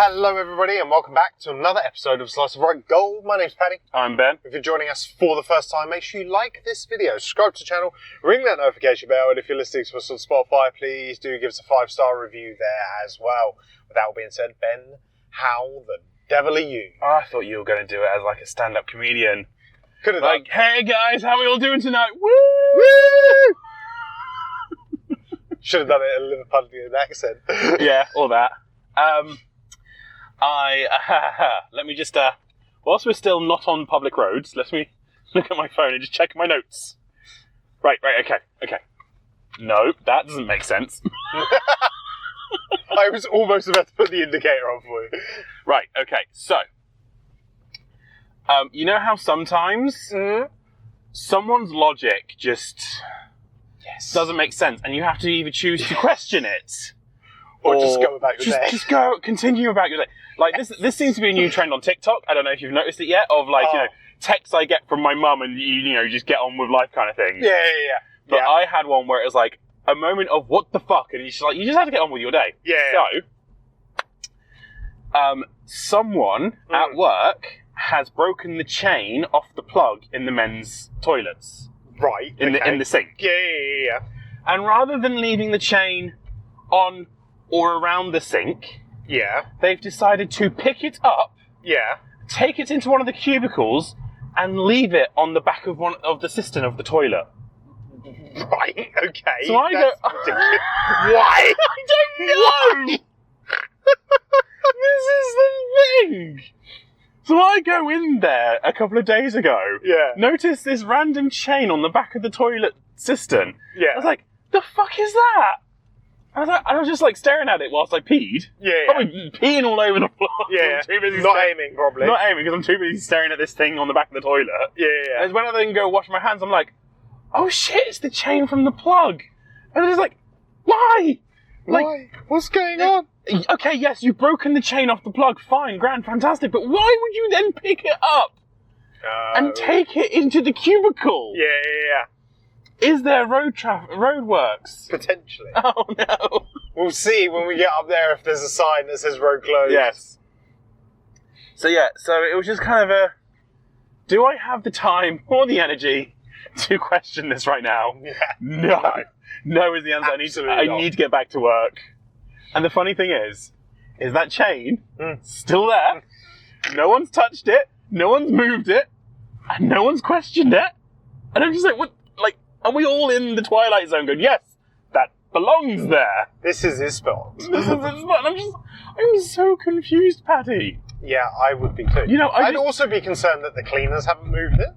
Hello everybody and welcome back to another episode of Slice of Right Gold. My name's Paddy. I'm Ben. If you're joining us for the first time, make sure you like this video, subscribe to the channel, ring that notification bell, and if you're listening to us on Spotify, please do give us a 5-star review there as well. With that all being said, Ben, how the devil are you? I thought you were going to do it as like a stand-up comedian. Could have Like, hey guys, how are we all doing tonight? Woo! Woo! Should have done it in a Liverpudlian accent. Yeah, all that. Let me just, whilst we're still not on public roads, let me look at my phone and just check my notes. Right, okay. No, that doesn't make sense. I was almost about to put the indicator on for you. Right, okay, so, you know how sometimes someone's logic just doesn't make sense, and you have to either choose to question it, or just go about your day. Just continue about your day. Like, this seems to be a new trend on TikTok. I don't know if you've noticed it yet, of like, you know, texts I get from my mum and you know, just get on with life kind of thing. Yeah. But I had one where it was like a moment of what the fuck, and you just have to get on with your day. Yeah. So, someone at work has broken the chain off the plug in the men's toilets. Right. In the sink. Yeah. And rather than leaving the chain on or around the sink, they've decided to pick it up, take it into one of the cubicles, and leave it on the back of one of the cistern of the toilet. Right, okay. So I go, why? I don't know! This is the thing! So I go in there a couple of days ago, notice this random chain on the back of the toilet cistern. Yeah. I was like, the fuck is that? I was just like staring at it whilst I peed. Probably peeing all over the floor. Yeah. Too busy Not aiming, probably. Not aiming, because I'm too busy staring at this thing on the back of the toilet. Yeah. And when I then go wash my hands, I'm like, oh shit, it's the chain from the plug. And I'm just like, why? Why? What's going on? Okay, yes, you've broken the chain off the plug. Fine, grand, fantastic. But why would you then pick it up and take it into the cubicle? Yeah. Is there roadworks? Potentially. Oh no. We'll see when we get up there if there's a sign that says road closed. Yes. So it was just kind of a, do I have the time or the energy to question this right now? Yeah. No is the answer. I need to get back to work. And the funny thing is that chain still there. No one's touched it. No one's moved it. And no one's questioned it. And I'm just like, what? Like, are we all in the Twilight Zone going, yes, that belongs there? This is his spot. This is his spot. And I'm so confused, Paddy. Yeah, I would be too. You know, I'd also be concerned that the cleaners haven't moved it.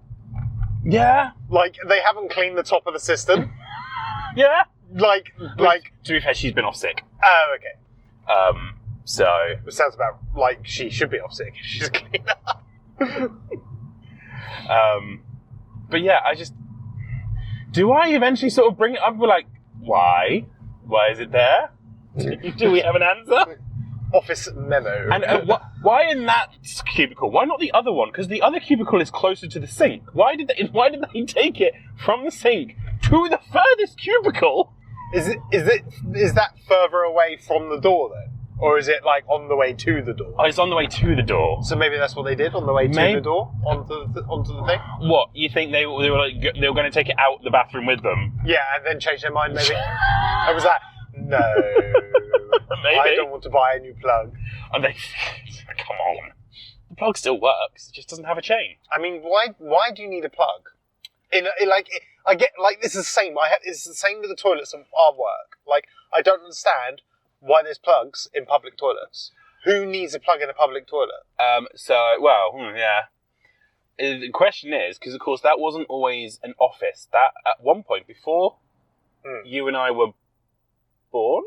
Yeah. Like, they haven't cleaned the top of the cistern. Yeah. Like. To be fair, she's been off sick. Oh, okay. So. It sounds about like she should be off sick if she's cleaned up. But yeah, do I eventually sort of bring it up? We're like, why? Why is it there? Do we have an answer? Office memo. And why in that cubicle? Why not the other one? Because the other cubicle is closer to the sink. Why did they take it from the sink to the furthest cubicle? Is that further away from the door then? Or is it like on the way to the door? Oh, it's on the way to the door. So maybe that's what they did on the way to the door, onto the thing. What, you think they were going to take it out the bathroom with them? Yeah, and then change their mind maybe. I was like, no, maybe. I don't want to buy a new plug. And they, come on, the plug still works. It just doesn't have a chain. I mean, why do you need a plug? I get like this is the same. It's the same with the toilets of our work. Like, I don't understand why there's plugs in public toilets. Who needs a plug in a public toilet? The question is, because of course that wasn't always an office. That at one point before you and I were born?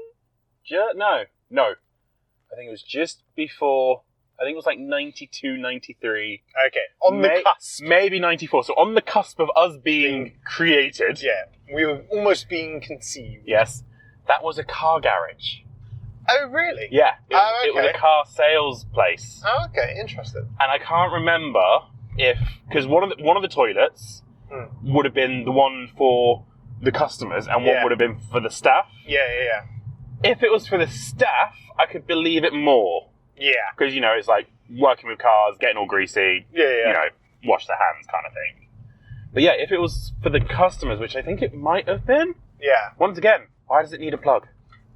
No. I think it was just before. I think it was like 92, 93. Okay, on the cusp. Maybe 94. So on the cusp of us being created. Yeah, we were almost being conceived. Yes. That was a car garage. Oh, really? Yeah. It was a car sales place. Oh, okay. Interesting. And I can't remember because one of the toilets would have been the one for the customers and one would have been for the staff. Yeah. If it was for the staff, I could believe it more. Yeah. Because, it's like working with cars, getting all greasy, wash the hands kind of thing. But yeah, if it was for the customers, which I think it might have been, once again, why does it need a plug?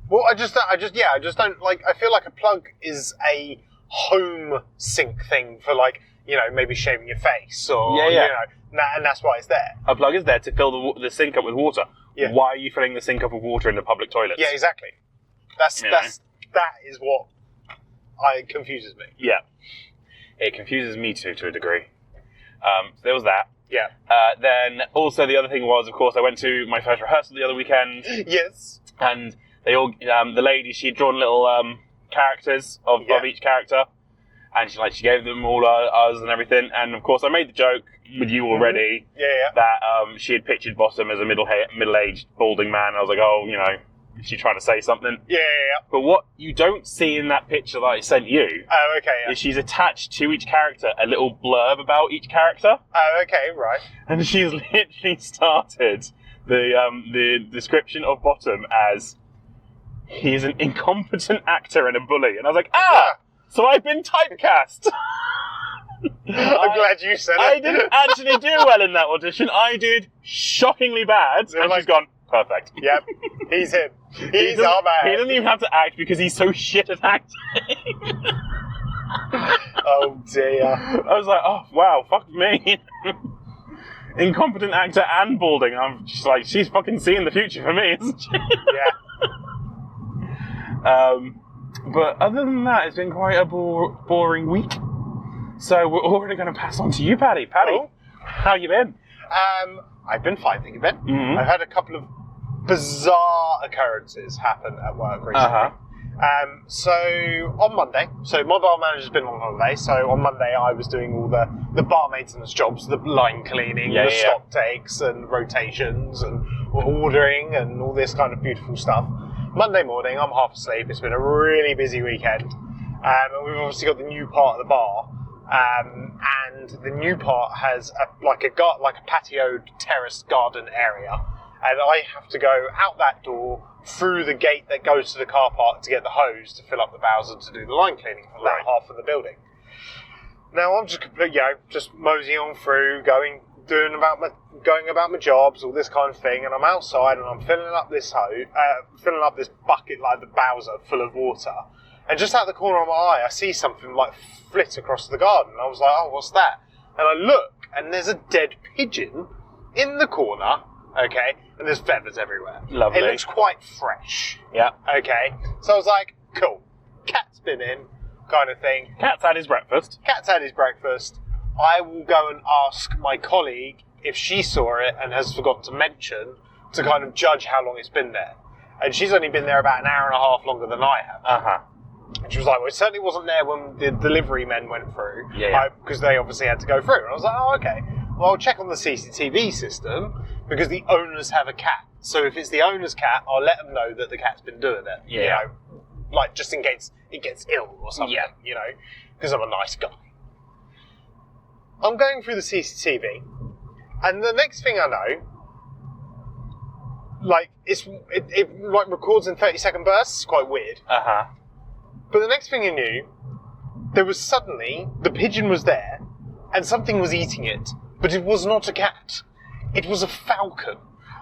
Well, I just don't like. I feel like a plug is a home sink thing for maybe shaving your face or and that's why it's there. A plug is there to fill the sink up with water. Yeah. Why are you filling the sink up with water in the public toilets? Yeah, exactly. That is what confuses me. Yeah, it confuses me too to a degree. So there was that. Yeah. Then also the other thing was, of course, I went to my first rehearsal the other weekend. Yes. And they all, the lady, she'd drawn little characters of each character, and she gave them all ours and everything. And of course, I made the joke with you already that she had pictured Bottom as a middle-aged balding man. I was like, oh, is she trying to say something? Yeah. But what you don't see in that picture that I sent you is she's attached to each character a little blurb about each character. Oh, okay, right. And she's literally started the description of Bottom as he is an incompetent actor and a bully. And I was like, so I've been typecast. I'm glad you said it. I didn't actually do well in that audition. I did shockingly bad. And she's gone, perfect. Yep, he's him. He's our man. He doesn't even have to act because he's so shit at acting. Oh dear. I was like, oh wow, fuck me. Incompetent actor and balding. I'm just like, she's fucking seeing the future for me, isn't she? Yeah. But other than that, it's been quite a boring week. So we're already going to pass on to you, Paddy. Paddy, how you been? I've been fine, thank you, Ben. Mm-hmm. I've had a couple of bizarre occurrences happen at work recently. So on Monday, my bar manager's been on holiday, so on Monday I was doing all the bar maintenance jobs, the line cleaning, the stock takes and rotations and ordering and all this kind of beautiful stuff. Monday morning, I'm half asleep. It's been a really busy weekend. And we've obviously got the new part of the bar. And the new part has a patioed terraced garden area. And I have to go out that door, through the gate that goes to the car park to get the hose to fill up the bowser to do the line cleaning for that half of the building. Now I'm just moseying on through, going about my jobs, all this kind of thing, and I'm outside and I'm filling up this bucket, like the bowser, full of water. And just out the corner of my eye, I see something like flit across the garden. I was like, oh, what's that? And I look, and there's a dead pigeon in the corner, okay, and there's feathers everywhere. Lovely. It looks quite fresh. Yeah. Okay. So I was like, cool. Cat's been in, kind of thing. Cat's had his breakfast. I will go and ask my colleague if she saw it and has forgotten to mention to kind of judge how long it's been there. And she's only been there about an hour and a half longer than I have. And she was like, well, it certainly wasn't there when the delivery men went through. Because they obviously had to go through. And I was like, oh, okay. Well, I'll check on the CCTV system because the owners have a cat. So if it's the owner's cat, I'll let them know that the cat's been doing it. Yeah. Just in case it gets ill or something, because I'm a nice guy. I'm going through the CCTV, and the next thing I know, it records in 30-second bursts. It's quite weird. But the next thing I knew, there was suddenly the pigeon was there, and something was eating it, but it was not a cat. It was a falcon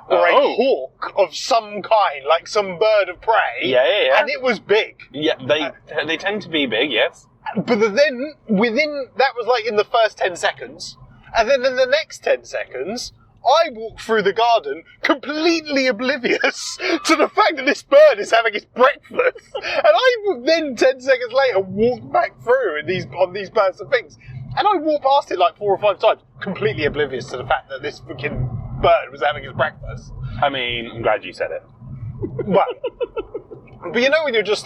or a hawk of some kind, like some bird of prey. Yeah. And it was big. Yeah, they tend to be big, yes. But then, that was in the first 10 seconds. And then in the next 10 seconds, I walk through the garden completely oblivious to the fact that this bird is having its breakfast. And I would then 10 seconds later walk back through on these bursts of things. And I walked past it 4 or 5 times, completely oblivious to the fact that this freaking bird was having its breakfast. I mean, I'm glad you said it. Well, but when you're just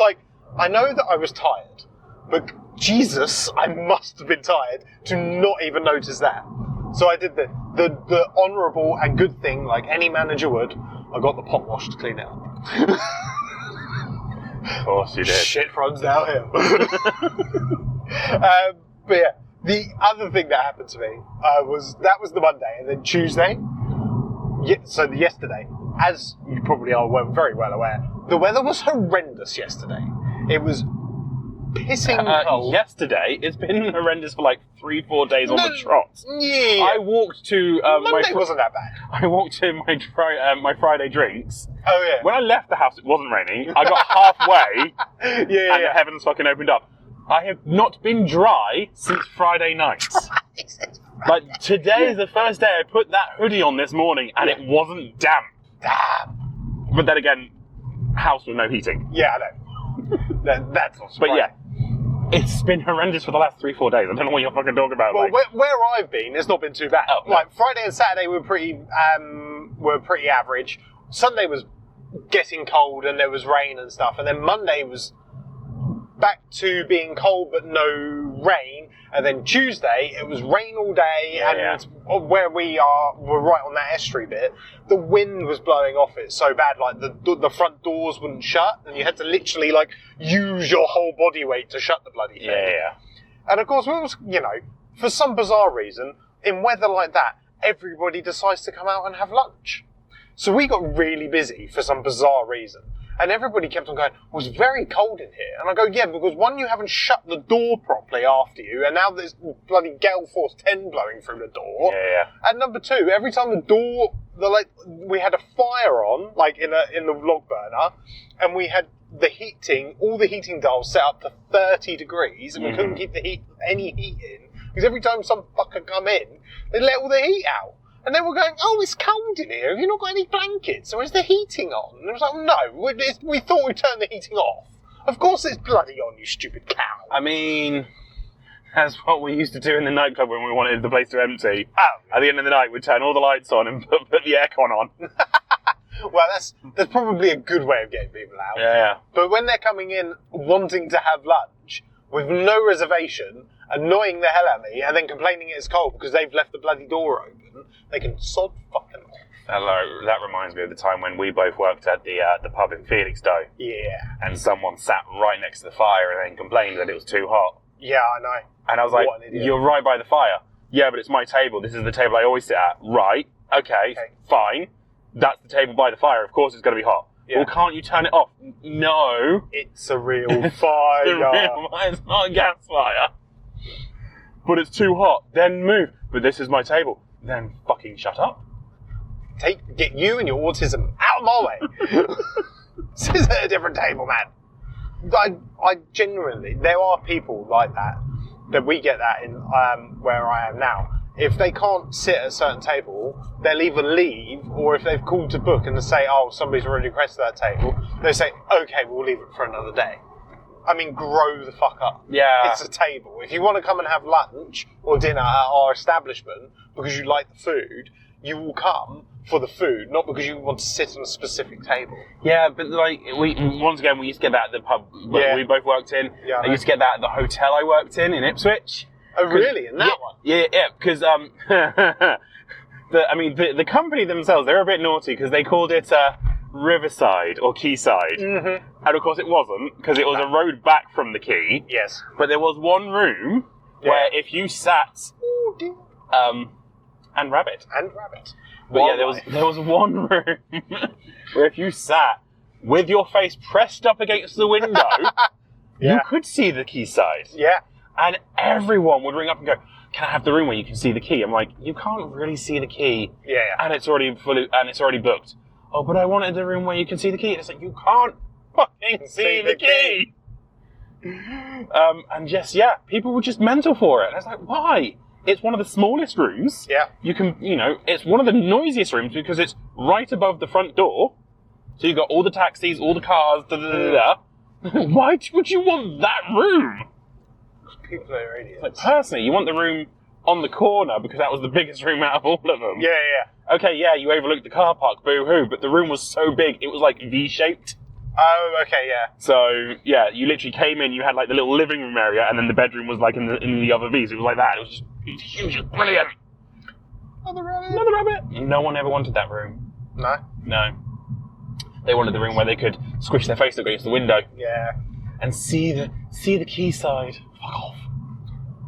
I know that I was tired, but Jesus, I must have been tired to not even notice that. So I did the honourable and good thing, like any manager would. I got the pot wash to clean it up. Of course you did. Shit runs downhill. But yeah, the other thing that happened to me was the Monday, and then Tuesday. So yesterday, as you probably are very well aware, the weather was horrendous yesterday. It was pissing cold. Yesterday, it's been horrendous for like 3-4 days on the trot. Yeah. I walked to... Monday wasn't that bad. I walked to my Friday drinks. Oh, yeah. When I left the house, it wasn't raining. I got halfway, and the heavens fucking opened up. I have not been dry since Friday night. Like, today is the first day I put that hoodie on this morning, and it wasn't damp. Damn. But then again, house with no heating. Yeah, I know. That's not surprising. But yeah, it's been horrendous for the last 3-4 days. I don't know what you're fucking talking about. Well, where I've been, it's not been too bad. Oh, no. Like, Friday and Saturday were pretty average. Sunday was getting cold and there was rain and stuff. And then Monday was back to being cold but no rain. And then Tuesday, it was rain all day, where we are, we're right on that estuary bit. The wind was blowing off it so bad, like the front doors wouldn't shut, and you had to literally like use your whole body weight to shut the bloody thing. Yeah. And of course, we was, for some bizarre reason, in weather like that, everybody decides to come out and have lunch. So we got really busy for some bizarre reason. And everybody kept on going, well, it's very cold in here. And I go, yeah, because one, you haven't shut the door properly after you, and now there's bloody gale force 10 blowing through the door. Yeah. And number two, every time the door, we had a fire on, like in the log burner, and we had all the heating dials set up to 30 degrees, and we couldn't keep any heat in, because every time some fucker come in, they let all the heat out. And they were going, oh, it's cold in here. Have you not got any blankets? Or is the heating on? And I was like, no, we thought we'd turn the heating off. Of course it's bloody on, you stupid cow. I mean, that's what we used to do in the nightclub when we wanted the place to empty. Oh. At the end of the night, we'd turn all the lights on and put the aircon on. Well, that's probably a good way of getting people out. Yeah. But when they're coming in wanting to have lunch with no reservation, annoying the hell out of me, and then complaining it's cold because they've left the bloody door open, they can sod fucking off. Hello, that reminds me of the time when we both worked at the pub in Felixstowe. Yeah. And someone sat right next to the fire and then complained that it was too hot. Yeah, I know. And I was like, you're right by the fire. Yeah, but it's my table. This is the table I always sit at. Right. Okay. Fine. That's the table by the fire. Of course it's going to be hot. Yeah. Well, can't you turn it off? No. It's a real fire. It's not a gas fire. But it's too hot. Then move. But this is my table. Then fucking shut up. Get you and your autism out of my way. This is at a different table, man. I genuinely, there are people like that we get that in where I am now. If they can't sit at a certain table, they'll either leave, or if they've called to book and they say, oh, somebody's already requested that table, they say, okay, we'll leave it for another day. I mean, grow the fuck up. Yeah. It's a table. If you want to come and have lunch or dinner at our establishment because you like the food, you will come for the food, not because you want to sit on a specific table. Yeah, but like, we used to get that at the pub we both worked in. Yeah, I used to get that at the hotel I worked in Ipswich. Oh, really? In that one? Yeah, because the company themselves, they're a bit naughty because they called it Riverside or Quayside. Mm-hmm. And of course it wasn't, because it was a road back from the quay. Yes. But there was one room where if you sat... Oh, dear. And rabbit. But yeah, there was one room where if you sat with your face pressed up against the window, you could see the quayside. Yeah. And everyone would ring up and go, can I have the room where you can see the quay? I'm like, you can't really see the quay. Yeah. And it's already booked. Oh, but I wanted the room where you can see the quay. And it's like, you can't fucking see the quay. And just, people were just mental for it. And I was like, why? It's one of the smallest rooms. Yeah. You can, it's one of the noisiest rooms because it's right above the front door. So you've got all the taxis, all the cars, Why would you want that room? People are idiots. Like, personally, you want the room on the corner because that was the biggest room out of all of them. Yeah. Okay, you overlooked the car park, boo-hoo, but the room was so big, it was like V-shaped. Oh, okay, yeah. So, you literally came in, you had like the little living room area, and then the bedroom was like in the other V's. It was like that. It was huge, it was brilliant. Another rabbit. No one ever wanted that room. No. They wanted the room where they could squish their face up against the window. Yeah. And see the quayside. Fuck off.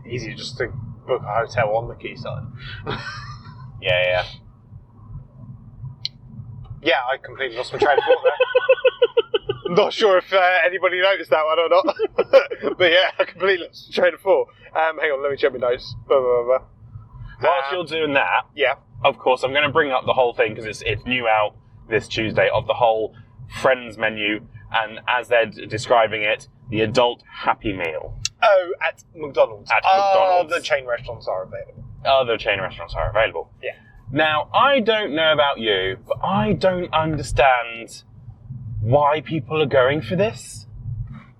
Easy just to book a hotel on the quayside. Yeah. Yeah, I completely lost my train of thought there. I'm not sure if anybody noticed that one or not. But yeah, I completely lost the train of thought. Hang on, let me check my notes. Blah, blah, blah. Whilst you're doing that, Yeah. of course, I'm going to bring up the whole thing because it's new out this Tuesday of the whole Friends menu, and as they're describing it, the adult Happy Meal. Oh, at McDonald's. At McDonald's. The chain restaurants are available. Other chain restaurants are available. Yeah. Now, I don't know about you, but I don't understand why people are going for this.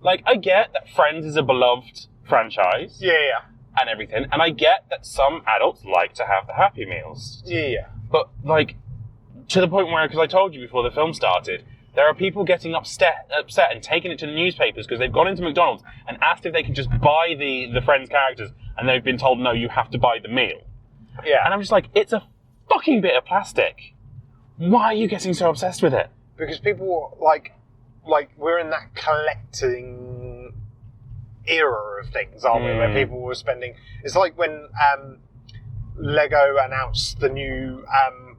Like, I get that Friends is a beloved franchise. Yeah. And everything, and I get that some adults like to have the Happy Meals. Yeah. But, like, to the point where, because I told you before the film started, there are people getting upset and taking it to the newspapers because they've gone into McDonald's and asked if they can just buy the Friends characters, and they've been told, no, you have to buy the meal. Yeah. And I'm just like, it's a fucking bit of plastic. Why are you getting so obsessed with it? Because people, like we're in that collecting era of things, aren't we? Where people were spending... It's like when Lego announced the new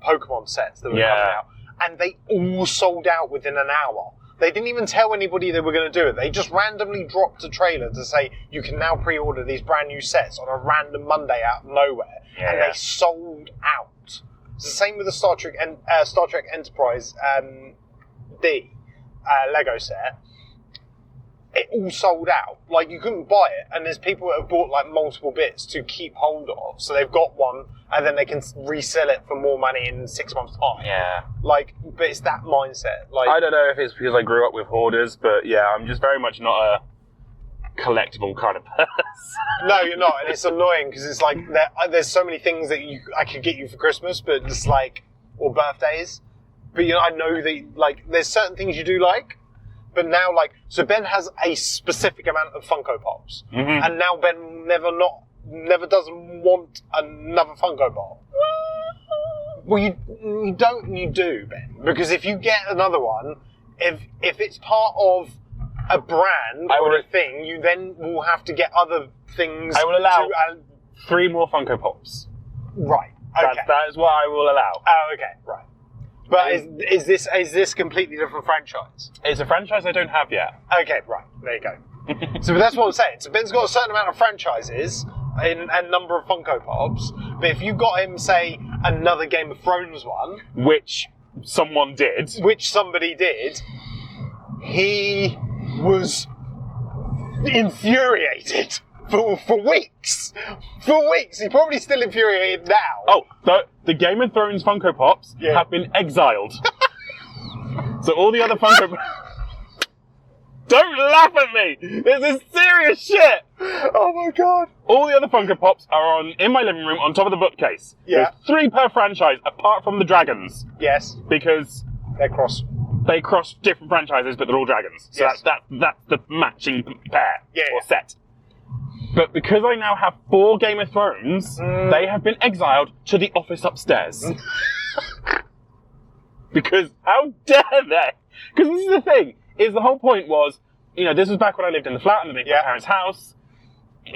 Pokemon sets that were coming out, and they all sold out within an hour. They didn't even tell anybody they were going to do it. They just randomly dropped a trailer to say, you can now pre-order these brand new sets on a random Monday out of nowhere. And they sold out. It's the same with the Star Trek Enterprise D Lego set. It all sold out. Like, you couldn't buy it, and there's people that have bought like multiple bits to keep hold of, so they've got one, and then they can resell it for more money in 6 months' time. Yeah. Like, but it's that mindset. Like, I don't know if it's because I grew up with hoarders, but yeah, I'm just very much not a collectible kind of person. No, you're not, and it's annoying because it's like there's so many things that I could get you for Christmas, but it's like, or birthdays. But I know that like there's certain things you do like. But now, so Ben has a specific amount of Funko Pops, and now Ben never doesn't want another Funko Pop. Well, you don't, and you do, Ben, because if you get another one, if it's part of a brand or a thing, you then will have to get other things. I will allow 3 more Funko Pops. Right. Okay. That is what I will allow. Oh, okay. Right. But is this completely different franchise? It's a franchise I don't have yet. Okay, right. There you go. So that's what I'm saying. So Ben's got a certain amount of franchises and number of Funko Pops, but if you got him, say, another Game of Thrones one... Which someone did. Which somebody did, he was infuriated. For weeks. For weeks. He's probably still infuriated now. Oh, the Game of Thrones Funko Pops have been exiled. So all the other Funko Pops... Don't laugh at me! This is serious shit! Oh my god. All the other Funko Pops are in my living room on top of the bookcase. Yeah. There's 3 per franchise, apart from the dragons. Yes. Because... They cross different franchises, but they're all dragons. So that's the matching pair or set. But because I now have 4 Game of Thrones, they have been exiled to the office upstairs. Because how dare they? Because this is the thing, is the whole point was, this was back when I lived in the flat underneath my parents' house.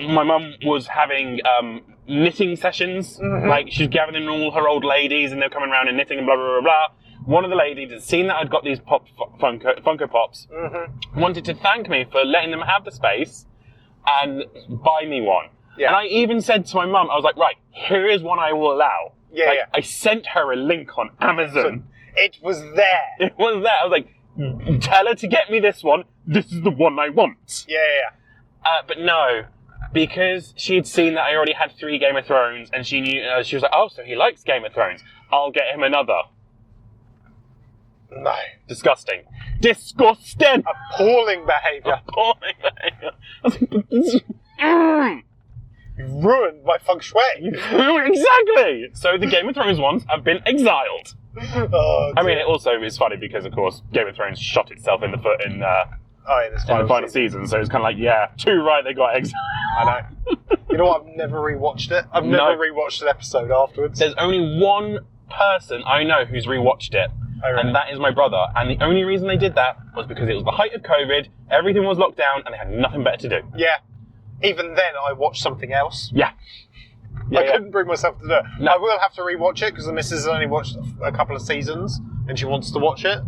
My mum was having knitting sessions. Like, she's gathering all her old ladies and they're coming around and knitting and blah, blah, blah, blah. One of the ladies had seen that I'd got these Funko Pops, wanted to thank me for letting them have the space and buy me one. Yeah. And I even said to my mum, I was like, right, here is one I will allow. I sent her a link on Amazon. So it was there. It was there. I was like, tell her to get me this one. This is the one I want. But no, because she had seen that I already had 3 Game of Thrones, and she knew, she was like, oh, so he likes Game of Thrones. I'll get him another. No. Disgusting. Disgusting! Appalling behaviour. Appalling behaviour. You've ruined my feng shui. Exactly! So the Game of Thrones ones have been exiled. Oh, I mean, it also is funny because, of course, Game of Thrones shot itself in the foot in the final season. So it's kind of like, too right, they got exiled. I know. You know what? I've never rewatched it. I've never rewatched an episode afterwards. There's only one person I know who's rewatched it. Oh, really? And that is my brother. And the only reason they did that was because it was the height of COVID, everything was locked down, and they had nothing better to do. Yeah. Even then, I watched something else. Yeah. I couldn't bring myself to do it. No. I will have to rewatch it, because the missus has only watched a couple of seasons, and she wants to watch it.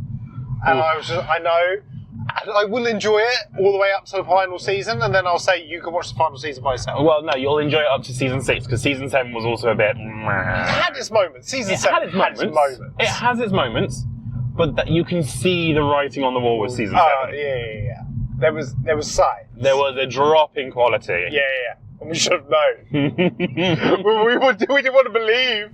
And I know. And I will enjoy it all the way up to the final season, and then I'll say you can watch the final season by yourself. Well, no, you'll enjoy it up to season 6 because season 7 was also a bit. It had its moments. Season 7 had its moments. It has its moments, but that you can see the writing on the wall with season 7. Yeah. There was signs. There was a drop in quality. Yeah. And we should have known. we didn't want to believe.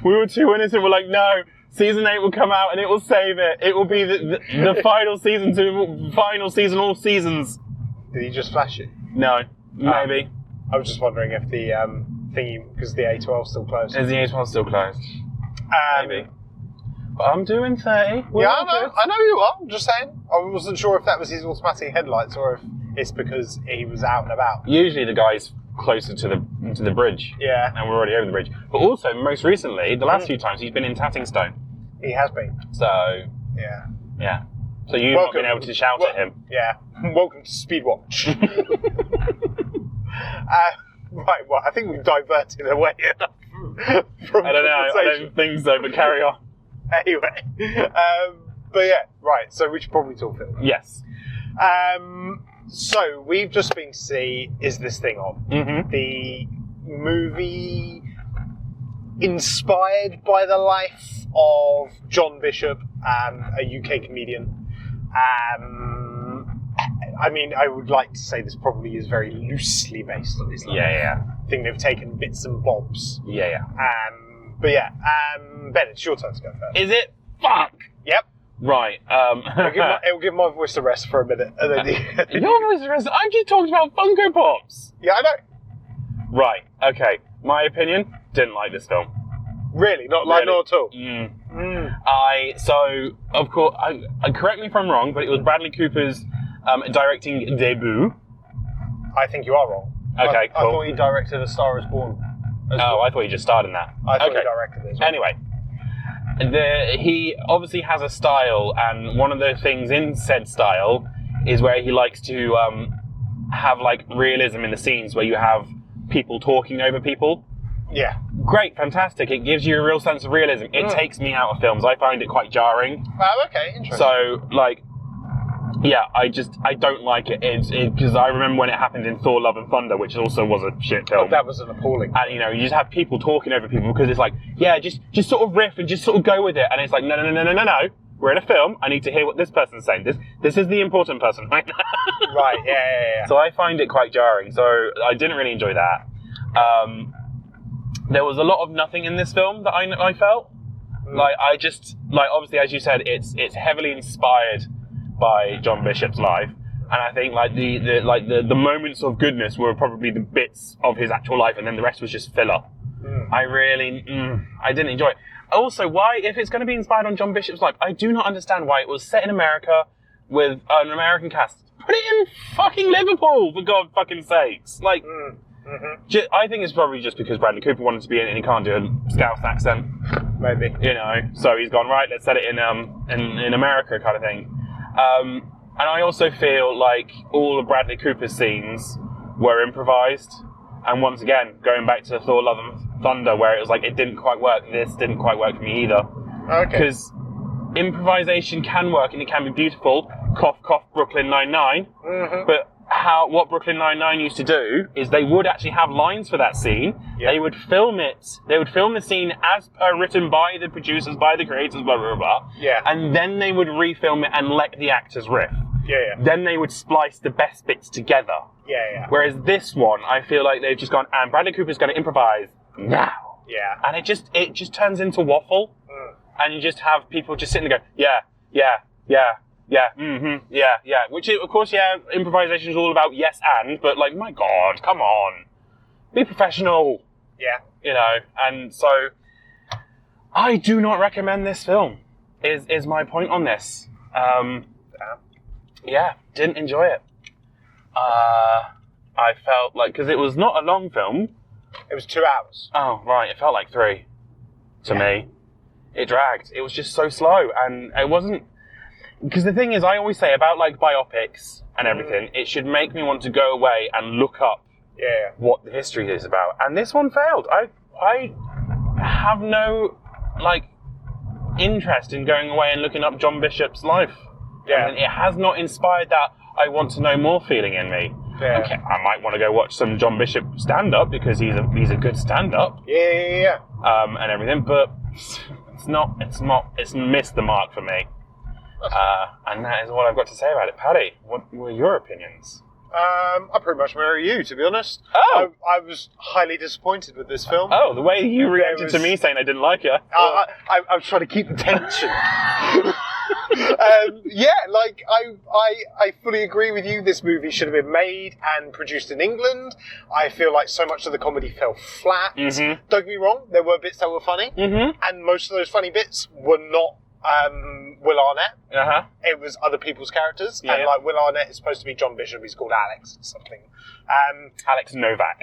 We were too innocent. We're like, no, season 8 will come out and it will save it. It will be the final season all seasons. Did he just flash it? No, maybe. I was just wondering if the thingy, because the A12 still closed. Is the A12 still closed? Maybe. But I'm doing 30. Yeah, I know you are. I'm just saying. I wasn't sure if that was his automatic headlights or if it's because he was out and about. Usually the guy's closer to the bridge. Yeah. And we're already over the bridge. But also, most recently, the last few times, he's been in Tattingstone. He has been. So... Yeah. So you've not been able to shout at him. Yeah. Welcome to Speedwatch. Right, well, I think we've diverted away from I don't know, I don't think so, but carry on. Anyway. But yeah, right, so we should probably talk film. Yes. So, we've just been to see Is This Thing On? Mm-hmm. The movie inspired by the life of John Bishop, a UK comedian. I mean, I would like to say this probably is very loosely based on his life. Yeah. I think they've taken bits and bobs. Yeah. But yeah, Ben, it's your turn to go first. Is it? Fuck! Yep. Right. It'll give my voice a rest for a minute. And then Your voice a rest? I just talked about Funko Pops! Yeah, I know. Right, okay. My opinion, didn't like this film. Really? Not at all? Of course, correct me if I'm wrong, but it was Bradley Cooper's directing debut. I think you are wrong. Okay, cool. I thought he directed A Star Is Born. I thought he just starred in that. I thought he directed it as well. Anyway, he obviously has a style, and one of the things in said style is where he likes to have like realism in the scenes where you have people talking over people. Yeah. Great, fantastic. It gives you a real sense of realism. It takes me out of films. I find it quite jarring. Oh, okay, interesting. So, like, yeah, I don't like it. Because I remember when it happened in Thor: Love and Thunder, which also was a shit film. Oh, that was an appalling. And, you just have people talking over people because it's like, yeah, just sort of riff and just sort of go with it. And it's like, no. We're in a film. I need to hear what this person's saying. This is the important person right now. Right, yeah. So I find it quite jarring. So I didn't really enjoy that. There was a lot of nothing in this film that I felt. Like, obviously, as you said, it's heavily inspired by John Bishop's life. And I think, like, the moments of goodness were probably the bits of his actual life, and then the rest was just filler. I didn't enjoy it. Also, why, if it's going to be inspired on John Bishop's life, I do not understand why it was set in America with an American cast. Put it in fucking Liverpool, for God fucking sakes. Like, I think it's probably just because Bradley Cooper wanted to be in it and he can't do a Scouse accent. Maybe. So he's gone, right, let's set it in America kind of thing. And I also feel like all of Bradley Cooper's scenes were improvised. And once again, going back to Thor: Love and Thunder, where it was like, it didn't quite work, this didn't quite work for me either. Okay. Because improvisation can work and it can be beautiful. Cough, cough, Brooklyn Nine-Nine. But what Brooklyn Nine-Nine used to do is they would actually have lines for that scene. Yep. They would film it. They would film the scene as per written by the producers, by the creators, blah, blah, blah. Yeah. And then they would refilm it and let the actors riff. Yeah. Then they would splice the best bits together. Yeah. Whereas this one, I feel like they've just gone, and Bradley Cooper's going to improvise now. Yeah. And it just turns into waffle. And you just have people just sitting there going, yeah. Which, of course, improvisation is all about yes and, but, like, my God, come on. Be professional. Yeah. And so I do not recommend this film, is my point on this. Didn't enjoy it. I felt like, because it was not a long film. It was 2 hours. Oh, right, it felt like 3 to me. It dragged. It was just so slow, and it wasn't... Because the thing is, I always say about, like, biopics and everything, it should make me want to go away and look up what the history is about. And this one failed. I have no, like, interest in going away and looking up John Bishop's life. Yeah. And it has not inspired that I want to know more feeling in me. Yeah. Okay, I might want to go watch some John Bishop stand-up because he's a good stand-up. Yeah. And everything, but it's missed the mark for me. And that is what I've got to say about it. Paddy, what were your opinions? I pretty much mirror you, to be honest. Oh! I was highly disappointed with this film. Oh, the way you reacted to me saying I didn't like it. I was trying to keep the tension. I fully agree with you. This movie should have been made and produced in England. I feel like so much of the comedy fell flat. Mm-hmm. Don't get me wrong, there were bits that were funny, and most of those funny bits were not Will Arnett. Uh-huh. It was other people's characters, Yeah. and like Will Arnett is supposed to be John Bishop. He's called Alex or something. Alex Novak.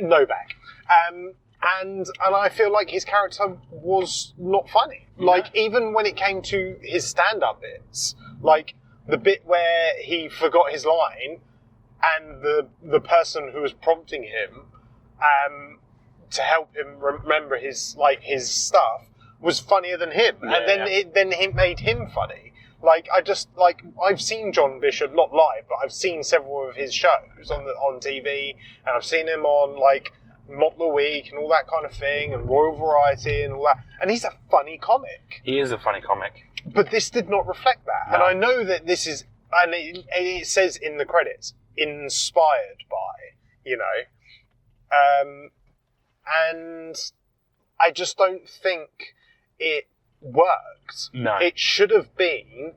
And I feel like his character was not funny. Yeah. Like, even when it came to his stand-up bits, like the bit where he forgot his line, and the person who was prompting him to help him remember his stuff was funnier than him, and then it made him funny. Like, I've seen John Bishop, not live, but I've seen several of his shows on TV, and I've seen him on, like, Mock the Week and all that kind of thing, and Royal Variety and all that, and he's a funny comic. He is a funny comic. But this did not reflect that, No. and I know that this is, and it says in the credits, inspired by, you know, and I just don't think it worked. No. It should have been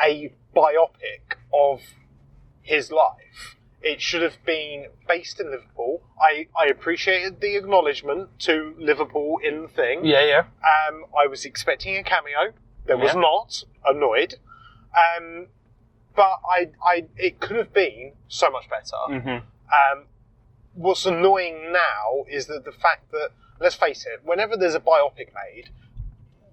a biopic of his life. It should have been based in Liverpool. I appreciated the acknowledgement to Liverpool in the thing. Yeah. I was expecting a cameo. There was Yeah. not. Annoyed. But it could have been so much better. Mm-hmm. What's annoying now is that the fact that, let's face it, whenever there's a biopic made,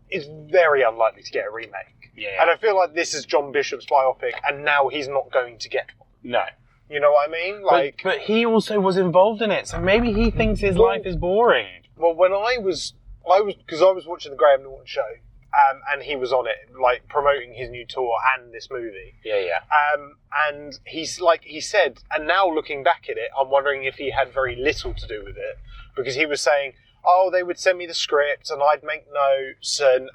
it's very unlikely to get a remake. Yeah. And I feel like this is John Bishop's biopic, and now he's not going to get one. No. You know what I mean? Like, But he also was involved in it, so maybe he thinks his life is boring. well, when I was watching the Graham Norton show, and he was on it, like, promoting his new tour and this movie. Yeah. And he said, and now looking back at it, I'm wondering if he had very little to do with it, because he was saying, oh, they would send me the script and I'd make notes and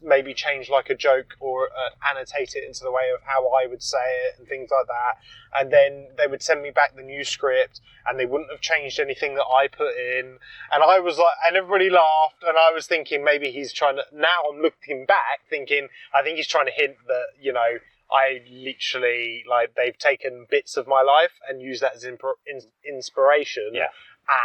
maybe change like a joke or annotate it into the way of how I would say it and things like that. And then they would send me back the new script and they wouldn't have changed anything that I put in. And I was like, and everybody laughed, and I was thinking maybe he's trying to, now I'm looking back thinking, I think he's trying to hint that, you know, I literally, like, they've taken bits of my life and used that as inspiration. Yeah.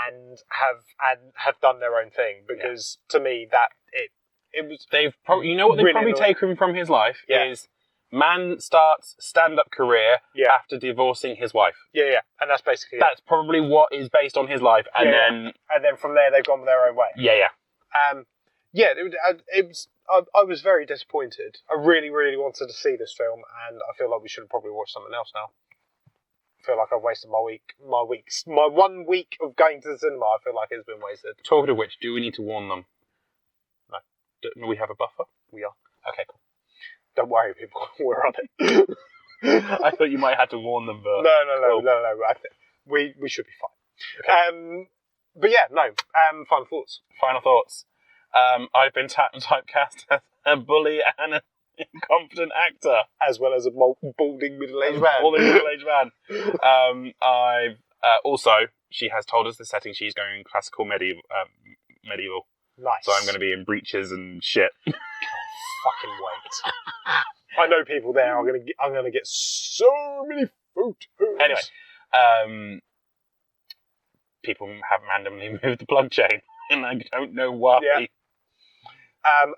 And have done their own thing, because to me that it was. They've probably, you know what they've really probably annoying. taken from his life Yeah. is man starts stand-up career Yeah. after divorcing his wife. Yeah, and that's basically That's probably what is based on his life, and Yeah. then and then from there they've gone their own way. yeah. It was. I was very disappointed. I really, really wanted to see this film, and I feel like we should have probably watched something else now. I feel like I've wasted my 1 week of going to the cinema. I feel like it's been wasted. Talking of which, do we need to warn them? No. Do we have a buffer? We are. Okay, cool. Don't worry, people. We're on it. I thought you might have to warn them, but No. Cool. We should be fine. Okay. But yeah, no. Final thoughts. Final thoughts. I've been typecast as a bully and an incompetent actor, As well as a balding middle-aged man. Balding middle-aged man. I've also, she has told us the setting she's going classical medieval. Nice. So I'm going to be in breeches and shit. Fucking wait. I know people there. I'm gonna get so many photos. Anyway, people have randomly moved the plug chain, and I don't know why. Yeah.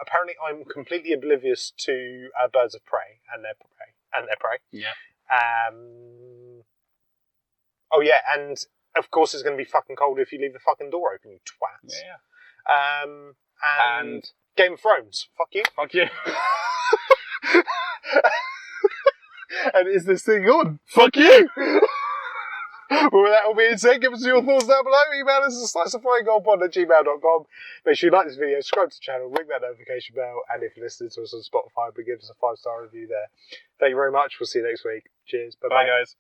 Apparently, I'm completely oblivious to birds of prey and their prey. Yeah. Oh yeah, and of course it's going to be fucking cold if you leave the fucking door open, you twats. Yeah. And Game of Thrones. Fuck you. Fuck you. And is this thing on? Fuck you. But with that all being said, give us your thoughts down below. Email us at sliceofryinggoldpod@gmail.com. Make sure you like this video, subscribe to the channel, ring that notification bell, and if you're listening to us on Spotify, give us a 5-star review there. Thank you very much. We'll see you next week. Cheers. Bye-bye. Bye, guys.